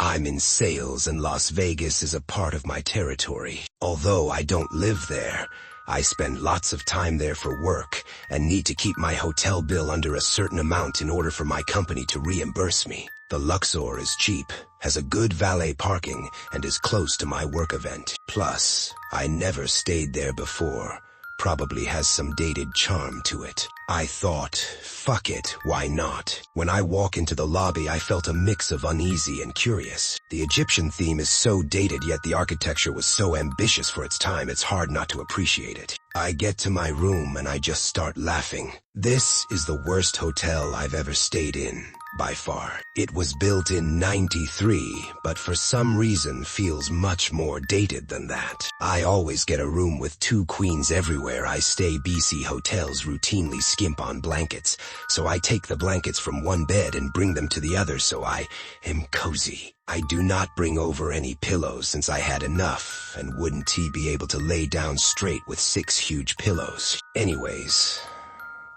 I'm in sales and Las Vegas is a part of my territory. Although I don't live there, I spend lots of time there for work and need to keep my hotel bill under a certain amount in order for my company to reimburse me. The Luxor is cheap, has a good valet parking, and is close to my work event. Plus, I never stayed there before. Probably has some dated charm to it. I thought, fuck it, why not? When I walk into the lobby, I felt a mix of uneasy and curious. The Egyptian theme is so dated, yet the architecture was so ambitious for its time, it's hard not to appreciate it. I get to my room and I just start laughing. This is the worst hotel I've ever stayed in, by far. It was built in '93, but for some reason feels much more dated than that. I always get a room with 2 queens everywhere I stay. BC hotels routinely skimp on blankets, so I take the blankets from one bed and bring them to the other so I am cozy. I do not bring over any pillows since I had enough, and wouldn't be able to lay down straight with 6 huge pillows. Anyways,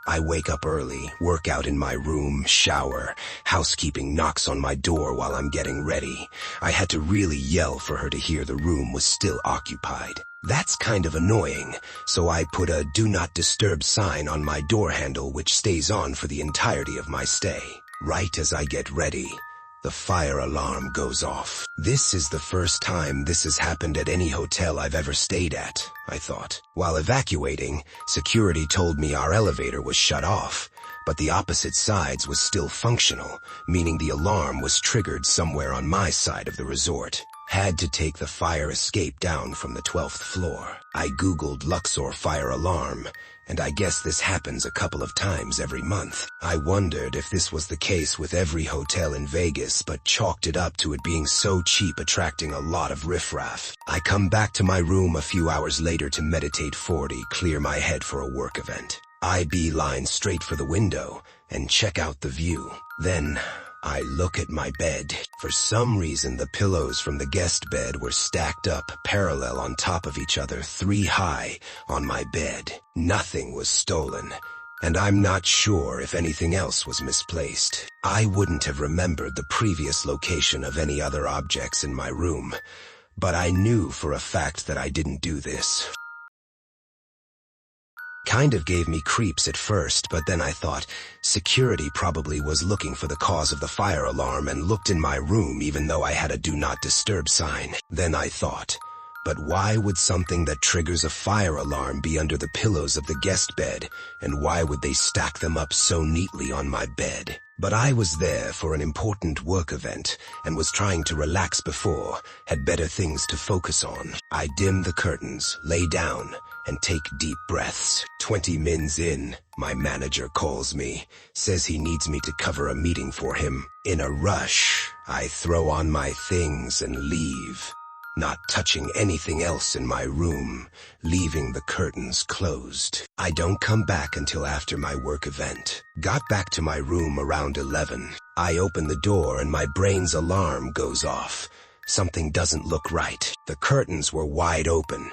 I wake up early, work out in my room, shower. Housekeeping knocks on my door while I'm getting ready. I had to really yell for her to hear the room was still occupied. That's kind of annoying, so I put a do not disturb sign on my door handle which stays on for the entirety of my stay. Right as I get ready, the fire alarm goes off. This is the first time this has happened at any hotel I've ever stayed at, I thought. While evacuating, security told me our elevator was shut off, but the opposite sides was still functional, meaning the alarm was triggered somewhere on my side of the resort. Had to take the fire escape down from the 12th floor. I googled Luxor fire alarm, and I guess this happens a couple of times every month. I wondered if this was the case with every hotel in Vegas, but chalked it up to it being so cheap, attracting a lot of riffraff. I come back to my room a few hours later to meditate 40, clear my head for a work event. I beeline straight for the window and check out the view. Then I look at my bed. For some reason, the pillows from the guest bed were stacked up parallel on top of each other, 3 high on my bed. Nothing was stolen, and I'm not sure if anything else was misplaced. I wouldn't have remembered the previous location of any other objects in my room, but I knew for a fact that I didn't do this. Kind of gave me creeps at first, but then I thought security probably was looking for the cause of the fire alarm and looked in my room even though I had a do not disturb sign. Then I thought, but why would something that triggers a fire alarm be under the pillows of the guest bed, and why would they stack them up so neatly on my bed? But I was there for an important work event and was trying to relax before, had better things to focus on. I dim the curtains, lay down, and take deep breaths. 20 minutes in, my manager calls me, says he needs me to cover a meeting for him. In a rush, I throw on my things and leave, not touching anything else in my room, leaving the curtains closed. I don't come back until after my work event. Got back to my room around 11. I open the door and my brain's alarm goes off. Something doesn't look right. The curtains were wide open.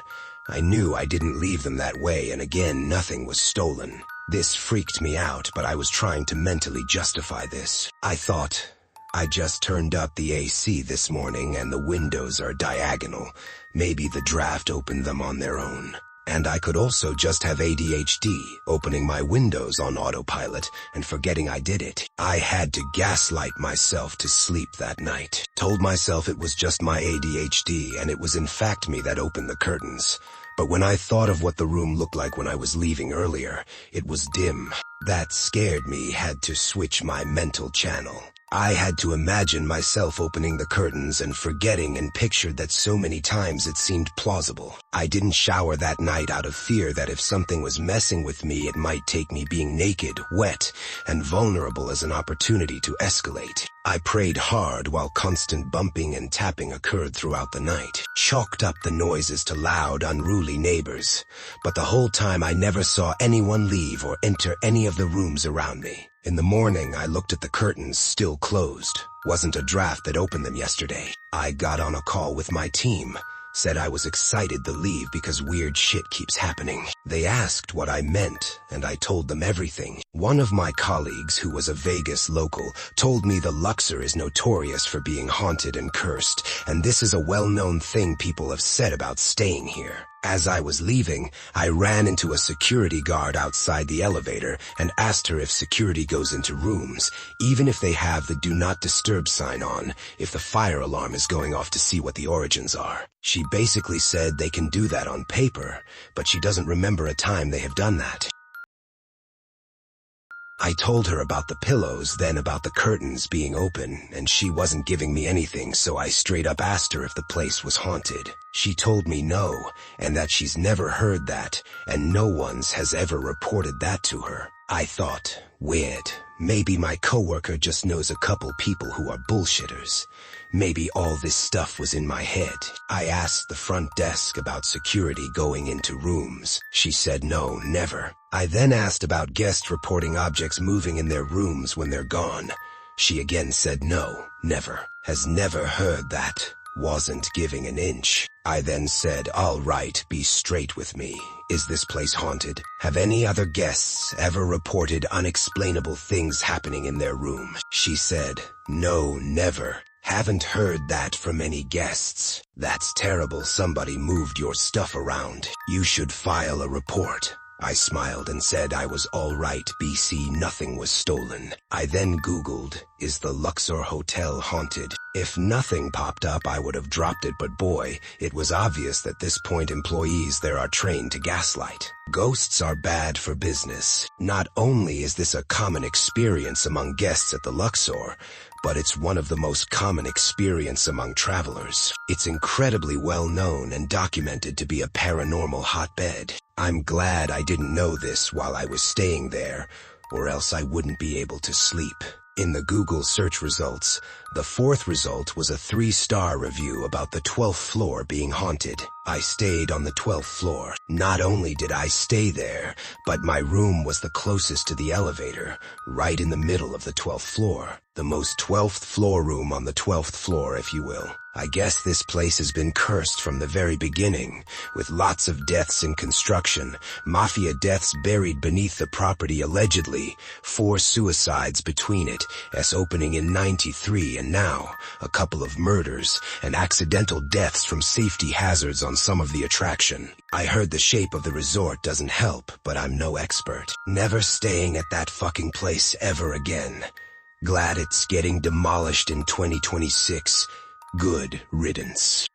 I knew I didn't leave them that way, and again, nothing was stolen. This freaked me out, but I was trying to mentally justify this. I thought, I just turned up the AC this morning and the windows are diagonal. Maybe the draft opened them on their own. And I could also just have ADHD, opening my windows on autopilot and forgetting I did it. I had to gaslight myself to sleep that night. Told myself it was just my ADHD and it was in fact me that opened the curtains. But when I thought of what the room looked like when I was leaving earlier, it was dim. That scared me, had to switch my mental channel. I had to imagine myself opening the curtains and forgetting, and pictured that so many times it seemed plausible. I didn't shower that night out of fear that if something was messing with me, it might take me being naked, wet, and vulnerable as an opportunity to escalate. I prayed hard while constant bumping and tapping occurred throughout the night. Chalked up the noises to loud, unruly neighbors. But the whole time I never saw anyone leave or enter any of the rooms around me. In the morning, I looked at the curtains, still closed. Wasn't a draft that opened them yesterday. I got on a call with my team. said I was excited to leave because weird shit keeps happening. They asked what I meant, and I told them everything. One of my colleagues, who was a Vegas local, told me the Luxor is notorious for being haunted and cursed, and this is a well-known thing people have said about staying here. As I was leaving, I ran into a security guard outside the elevator and asked her if security goes into rooms, even if they have the Do Not Disturb sign on, if the fire alarm is going off, to see what the origins are. She basically said they can do that on paper, but she doesn't remember a time they have done that. I told her about the pillows, then about the curtains being open, and she wasn't giving me anything, so I straight up asked her if the place was haunted. She told me no, and that she's never heard that, and no one's has ever reported that to her. I thought, weird, maybe my coworker just knows a couple people who are bullshitters. Maybe all this stuff was in my head. I asked the front desk about security going into rooms. She said no, never. I then asked about guests reporting objects moving in their rooms when they're gone. She again said no, never. Has never heard that. Wasn't giving an inch. I then said, all right, be straight with me. Is this place haunted? Have any other guests ever reported unexplainable things happening in their room? She said, no, never. Haven't heard that from any guests. That's terrible. Somebody moved your stuff around. You should file a report. I smiled and said I was all right, BC, nothing was stolen. I then Googled, is the Luxor Hotel haunted? If nothing popped up, I would have dropped it, but boy, it was obvious that this point employees there are trained to gaslight. Ghosts are bad for business. Not only is this a common experience among guests at the Luxor, but it's one of the most common experience among travelers. It's incredibly well known and documented to be a paranormal hotbed. I'm glad I didn't know this while I was staying there, or else I wouldn't be able to sleep. In the Google search results, the fourth result was a 3-star review about the 12th floor being haunted. I stayed on the 12th floor. Not only did I stay there, but my room was the closest to the elevator, right in the middle of the 12th floor. The most 12th floor room on the 12th floor, if you will. I guess this place has been cursed from the very beginning, with lots of deaths in construction, mafia deaths buried beneath the property allegedly, 4 suicides between it, opening in '93, and now a couple of murders and accidental deaths from safety hazards on some of the attraction. I heard the shape of the resort doesn't help, but I'm no expert. Never staying at that fucking place ever again. Glad it's getting demolished in 2026. Good riddance.